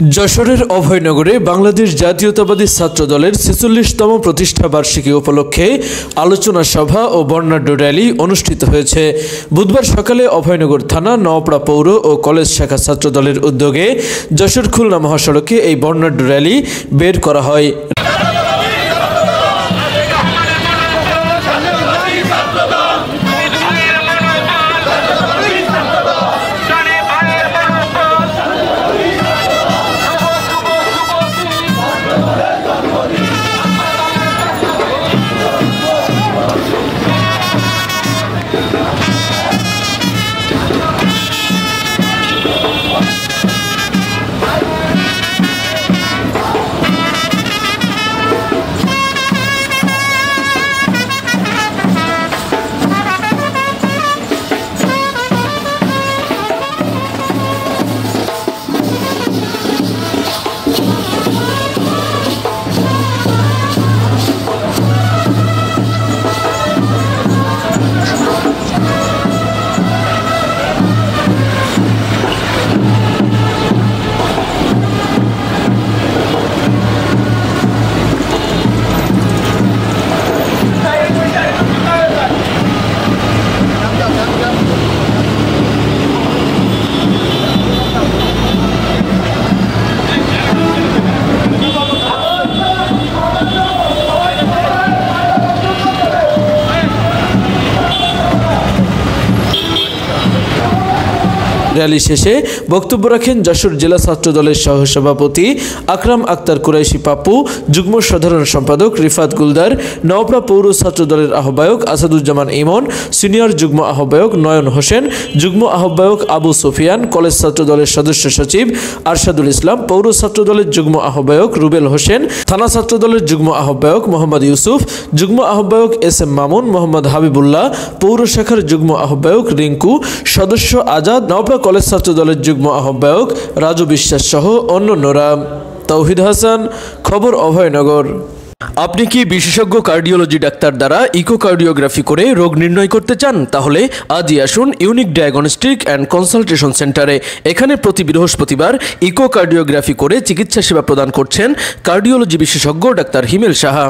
যশোরের অভয়নগরে বাংলাদেশ জাতীয়তাবাদী ছাত্রদলের ৪৬তম প্রতিষ্ঠা বার্ষিকী উপলক্ষে আলোচনা সভা ও বর্ণাঢ্য র্যালি অনুষ্ঠিত হয়েছে। বুধবার সকালে অভয়নগর থানা, নওপাড়া পৌর ও কলেজ শাখা ছাত্রদলের উদ্যোগে যশোর খুলনা মহাসড়কে এই বর্ণাঢ্য র্যালি বের করা হয়। র্যালি শেষে বক্তব্য রাখেন যশোর জেলা ছাত্রদলের সহসভাপতি আকরাম আক্তার কুরাইশি পাপ্পু, যুগ্ম সাধারণ সম্পাদক রিফাত গুলদার, নওপাড়া পৌর ছাত্রদলের আহ্বায়ক আসাদুজ্জামান ইমন, সিনিয়র যুগ্ম আহ্বায়ক নয়ন হোসেন, যুগ্ম আহ্বায়ক আবু সুফিয়ান, কলেজ ছাত্রদলের সদস্য সচিব আরশাদুল ইসলাম, পৌর ছাত্রদলের যুগ্ম আহ্বায়ক রুবেল হোসেন, থানা ছাত্রদলের যুগ্ম আহ্বায়ক মোহাম্মদ ইউসুফ, যুগ্ম আহ্বায়ক এস এম মামুন, মোহাম্মদ হাবিবুল্লাহ, পৌর শাখার যুগ্ম আহ্বায়ক রিঙ্কু, সদস্য আজাদ, নওপাড়া কলেজ ছাত্রদলের যুগ্ম আহ্বায়ক রাজু বিশ্বাস সহ অন্যান্যরা। তৌহিদ হাসান, খবর অভয়নগর। আপনি কি বিশেষজ্ঞ কার্ডিওলজি ডাক্তার দ্বারা ইকোকার্ডিওগ্রাফি করে রোগ নির্ণয় করতে চান? তাহলে আজই আসুন ইউনিক ডায়াগনস্টিক অ্যান্ড কনসালটেশন সেন্টারে। এখানে প্রতি বৃহস্পতিবার ইকোকার্ডিওগ্রাফি করে চিকিৎসা সেবা প্রদান করছেন কার্ডিওলজি বিশেষজ্ঞ ডাক্তার হিমেল সাহা।